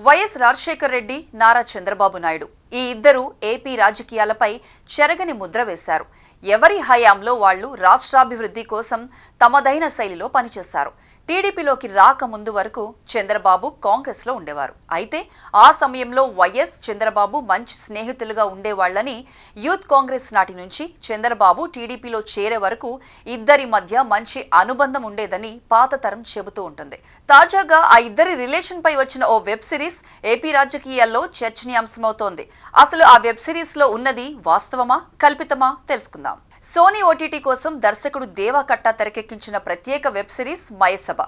YS Rajasekhar Reddy, Nara Chandrababu Naidu ఈ ఇద్దరు AP రాజకీయాలపై చెరగని ముద్ర వేశారు. ఎవరి హయాంలో వాళ్లు రాష్ట్రాభివృద్ధి కోసం తమదైన శైలిలో పనిచేశారు. టీడీపీలోకి రాకముందు వరకు చంద్రబాబు కాంగ్రెస్లో ఉండేవారు. అయితే ఆ సమయంలో వైఎస్, చంద్రబాబు మంచి స్నేహితులుగా ఉండేవాళ్లని యూత్ కాంగ్రెస్ నాటి నుంచి చంద్రబాబు టీడీపీలో చేరే వరకు ఇద్దరి మధ్య మంచి అనుబంధం ఉండేదని పాత తరం చెబుతూ ఉంటుంది. తాజాగా ఆ ఇద్దరి రిలేషన్ పై వచ్చిన ఓ వెబ్ సిరీస్ ఏపీ రాజకీయాల్లో చర్చనీయాంశమవుతోంది. అసలు ఆ వెబ్ సిరీస్ లో ఉన్నది వాస్తవమా, కల్పితమా తెలుసుకుందాం. సోనీ ఓటీటీ కోసం దర్శకుడు దేవా కట్టా తెరకెక్కించిన ప్రత్యేక వెబ్ సిరీస్ మయసభ.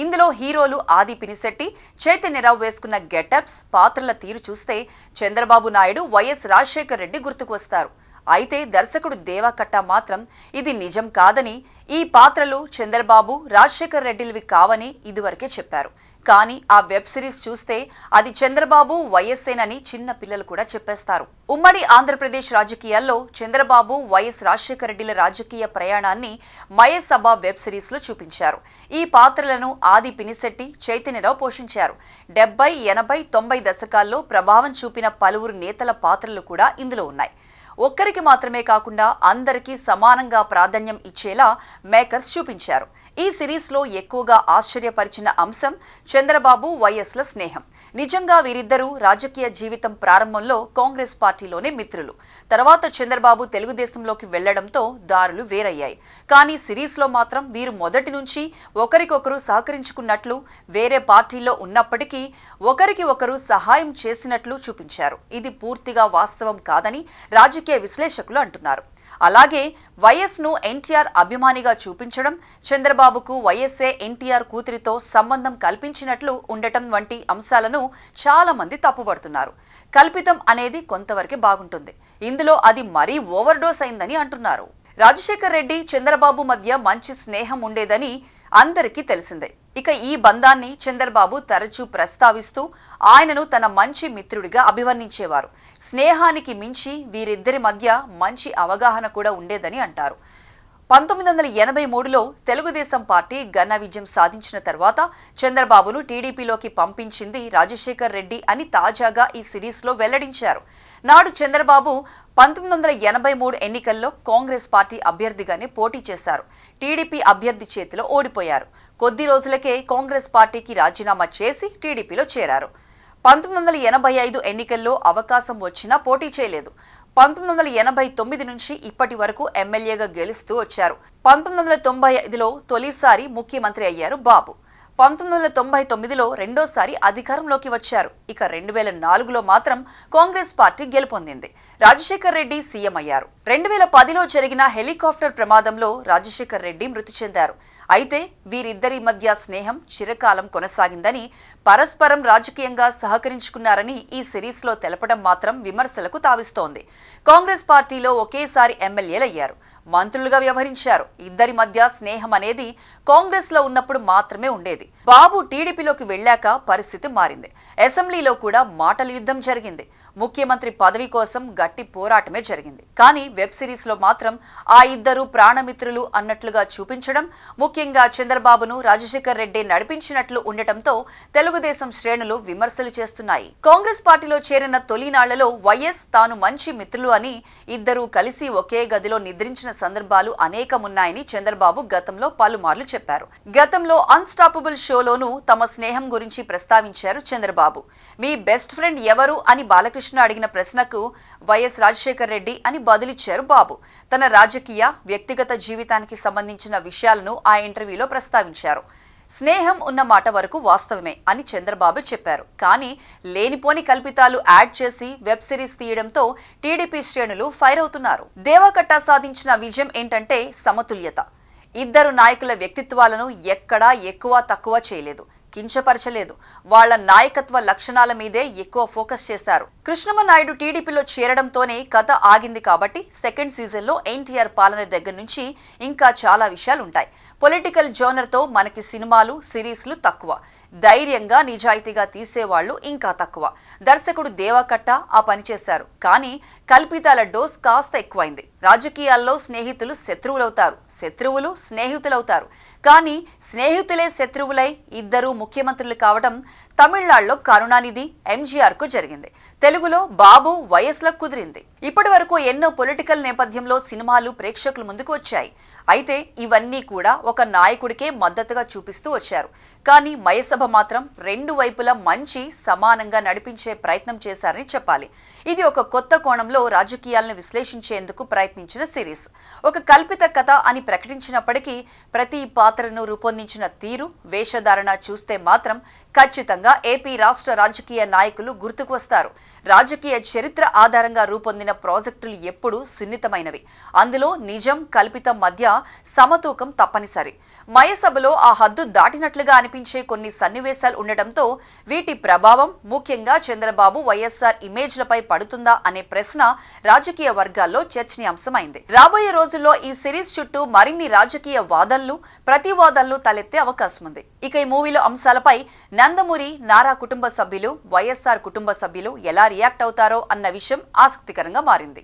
ఇందులో హీరోలు ఆది పినిశెట్టి, చైతన్యరావు వేసుకున్న గెటప్స్, పాత్రల తీరు చూస్తే చంద్రబాబు నాయుడు, వైఎస్ రాజశేఖర్ రెడ్డి గుర్తుకు వస్తారు. అయితే దర్శకుడు దేవా కట్టా మాత్రం ఇది నిజం కాదని, ఈ పాత్రలు చంద్రబాబు, రాజశేఖర్ రెడ్డిలవి కావని ఇదివరకే చెప్పారు. కానీ ఆ వెబ్ సిరీస్ చూస్తే అది చంద్రబాబు, వైఎస్ఏనని చిన్న పిల్లలు కూడా చెప్పేస్తారు. ఉమ్మడి ఆంధ్రప్రదేశ్ రాజకీయాల్లో చంద్రబాబు, వైఎస్ రాజశేఖర రెడ్డిల రాజకీయ ప్రయాణాన్ని మయసభ వెబ్ సిరీస్ లో చూపించారు. ఈ పాత్రలను ఆది పినిశెట్టి, చైతన్యరావు పోషించారు. 70, 80, 90 దశకాల్లో ప్రభావం చూపిన పలువురు నేతల పాత్రలు కూడా ఇందులో ఉన్నాయి. ఒక్కరికి మాత్రమే కాకుండా అందరికీ సమానంగా ప్రాధాన్యం ఇచ్చేలా మేకర్స్ చూపించారు. ఈ సిరీస్లో ఎక్కువగా ఆశ్చర్యపరిచిన అంశం చంద్రబాబు, వైఎస్ల స్నేహం. నిజంగా వీరిద్దరూ రాజకీయ జీవితం ప్రారంభంలో కాంగ్రెస్ పార్టీలోనే మిత్రులు. తర్వాత చంద్రబాబు తెలుగుదేశంలోకి వెళ్లడంతో దారులు వేరయ్యాయి. కానీ సిరీస్లో మాత్రం వీరు మొదటి నుంచి ఒకరికొకరు సహకరించుకున్నట్లు, వేరే పార్టీల్లో ఉన్నప్పటికీ ఒకరికి ఒకరు సహాయం చేసినట్లు చూపించారు. ఇది పూర్తిగా వాస్తవం కాదని రాజకీయ విశ్లేషకులు అంటున్నారు. అలాగే వైఎస్ ను ఎన్టీఆర్ అభిమానిగా చూపించడం, చంద్రబాబుకు వైఎస్ఏ ఎన్టీఆర్ కూతురితో సంబంధం కల్పించినట్లు ఉండటం వంటి అంశాలను చాలా మంది తప్పుపడుతున్నారు. కల్పితం అనేది కొంతవరకే బాగుంటుంది, ఇందులో అది మరీ ఓవర్ డోస్ అయిందని అంటున్నారు. రాజశేఖర్ రెడ్డి, చంద్రబాబు మధ్య మంచి స్నేహం ఉండేదని అందరికీ తెలిసిందే. ఇక ఈ బంధాన్ని చంద్రబాబు తరచూ ప్రస్తావిస్తూ ఆయనను తన మంచి మిత్రుడిగా అభివర్ణించేవారు. స్నేహానికి మించి వీరిద్దరి మధ్య మంచి అవగాహన కూడా ఉండేదని అంటారు. 1983లో తెలుగుదేశం పార్టీ ఘన విజయం సాధించిన తర్వాత చంద్రబాబును టీడీపీలోకి పంపించింది రాజశేఖర్ రెడ్డి అని తాజాగా ఈ సిరీస్లో వెల్లడించారు. నాడు చంద్రబాబు 1983 ఎన్నికల్లో కాంగ్రెస్ పార్టీ అభ్యర్థిగానే పోటీ చేశారు. టీడీపీ అభ్యర్థి చేతిలో ఓడిపోయారు. కొద్ది రోజులకే కాంగ్రెస్ పార్టీకి రాజీనామా చేసి టీడీపీలో చేరారు. 1985 ఎన్నికల్లో అవకాశం వచ్చినా పోటీ చేయలేదు. 1989 నుంచి ఇప్పటి వరకు ఎమ్మెల్యేగా గెలుస్తూ వచ్చారు. 1995లో తొలిసారి ముఖ్యమంత్రి అయ్యారు బాబు. 1999లో రెండోసారి అధికారంలోకి వచ్చారు. ఇక 2004లో మాత్రం కాంగ్రెస్ పార్టీ గెలుపొందింది. రాజశేఖర్ రెడ్డి సీఎం అయ్యారు. 2010లో జరిగిన హెలికాప్టర్ ప్రమాదంలో రాజశేఖర్ రెడ్డి మృతి చెందారు. అయితే వీరిద్దరి మధ్య స్నేహం చిరకాలం కొనసాగిందని, పరస్పరం రాజకీయంగా సహకరించుకున్నారని ఈ సిరీస్లో తెలపడం మాత్రం విమర్శలకు తావిస్తోంది. కాంగ్రెస్ పార్టీలో ఒకేసారి ఎమ్మెల్యేలయ్యారు, మంత్రులుగా వ్యవహరించారు. ఇద్దరి మధ్య స్నేహం అనేది కాంగ్రెస్ లో ఉన్నప్పుడు మాత్రమే ఉండేది. బాబు టీడీపీలోకి వెళ్లాక పరిస్థితి మారింది. అసెంబ్లీలో కూడా మాటల యుద్ధం జరిగింది. ముఖ్యమంత్రి పదవి కోసం గట్టి పోరాటమే జరిగింది. కానీ వెబ్ సిరీస్ లో మాత్రం ఆ ఇద్దరు ప్రాణమిత్రులు అన్నట్లుగా చూపించడం, ముఖ్యంగా చంద్రబాబును రాజశేఖర్ రెడ్డి నడిపించినట్లు ఉండటంతో తెలుగుదేశం శ్రేణులు విమర్శలు చేస్తున్నాయి. కాంగ్రెస్ పార్టీలో చేరిన తొలినాళ్లలో వైఎస్ తాను మంచి మిత్రులు అని, ఇద్దరూ కలిసి ఒకే గదిలో నిద్రించిన సందర్భాలు అనేకమున్నాయని చంద్రబాబు గతంలో పలుమార్లు చెప్పారు. గతంలో అన్స్టాపబుల్ షోలోనూ తమ స్నేహం గురించి ప్రస్తావించారు చంద్రబాబు. మీ బెస్ట్ ఫ్రెండ్ ఎవరు అని బాలకృష్ణ అడిగిన ప్రశ్నకు వైఎస్ రాజశేఖర్ రెడ్డి అని బదులిచ్చారు బాబు. తన రాజకీయ, వ్యక్తిగత జీవితానికి సంబంధించిన విషయాలను ఆ ఇంటర్వ్యూలో ప్రస్తావించారు. స్నేహం ఉన్న మాట వరకు వాస్తవమే అని చంద్రబాబు చెప్పారు. కానీ లేనిపోని కల్పితాలు యాడ్ చేసి వెబ్ సిరీస్ తీయడంతో టీడీపీ శ్రేణులు ఫైర్ అవుతున్నారు. దేవా కట్టా సాధించిన విజయం ఏంటంటే సమతుల్యత. ఇద్దరు నాయకుల వ్యక్తిత్వాలను ఎక్కడా ఎక్కువ తక్కువ చేయలేదు, కించపరచలేదు. వాళ్ల నాయకత్వ లక్షణాల మీదే ఎక్కువ ఫోకస్ చేశారు. కృష్ణమనాయుడు టీడీపీలో చేరడంతోనే కథ ఆగింది కాబట్టి సెకండ్ సీజన్లో ఎన్టీఆర్ పాలన దగ్గర నుంచి ఇంకా చాలా విషయాలుంటాయి. పొలిటికల్ జోనర్తో మనకి సినిమాలు సిరీస్లు తక్కువ, ధైర్యంగా నిజాయితీగా తీసేవాళ్లు ఇంకా తక్కువ. దర్శకుడు దేవకట్ట ఆ పని చేశారు, కానీ కల్పితాల డోస్ కాస్త ఎక్కువైంది. రాజకీయాల్లో స్నేహితులు శత్రువులవుతారు, శత్రువులు స్నేహితులవుతారు, కానీ స్నేహితులే శత్రువులై ఇద్దరు ముఖ్యమంత్రులు కావడం తమిళనాడులో కరుణానిధి ఎంజీఆర్ కు జరిగింది. తెలుగులో బాబు వైఎస్లకు కుదిరింది. ఇప్పటి వరకు ఎన్నో పొలిటికల్ నేపథ్యంలో సినిమాలు ప్రేక్షకుల ముందుకు వచ్చాయి. అయితే ఇవన్నీ కూడా ఒక నాయకుడికే మద్దతుగా చూపిస్తూ వచ్చారు. కానీ మయసభ మాత్రం రెండు వైపులా మంచి సమానంగా నడిపించే ప్రయత్నం చేశారని చెప్పాలి. ఇది ఒక కొత్త కోణంలో రాజకీయాలను విశ్లేషించేందుకు ప్రయత్నించిన సిరీస్. ఒక కల్పిత కథ అని ప్రకటించినప్పటికీ ప్రతి పాత్రను రూపొందించిన తీరు, వేషధారణ చూస్తే మాత్రం ఖచ్చితంగా ఏపీ రాష్ట్ర రాజకీయ నాయకులు గుర్తుకు వస్తారు. రాజకీయ చరిత్ర ఆధారంగా రూపొందిన ప్రాజెక్టులు ఎప్పుడూ సున్నితమైనవి. అందులో నిజం, కల్పితం మధ్య సమతూకం తప్పనిసరి. మయసభలో ఆ హద్దు దాటినట్లుగా అనిపించే కొన్ని సన్నివేశాలు ఉండటంతో వీటి ప్రభావం ముఖ్యంగా చంద్రబాబు, వైఎస్ఆర్ ఇమేజ్లపై పడుతుందా అనే ప్రశ్న రాజకీయ వర్గాల్లో చర్చనీయాంశమైంది. రాబోయే రోజుల్లో ఈ సిరీస్ చుట్టూ మరిన్ని రాజకీయ వాదనలు, ప్రతివాదనలు తలెత్తే అవకాశం ఉంది. ఇక ఈ మూవీలో అంశాలపై నందమూరి, నారా కుటుంబ సభ్యులు, వైఎస్ఆర్ కుటుంబ సభ్యులు ఎలా రియాక్ట్ అవుతారో అన్న విషయం ఆసక్తికరంగా మారింది.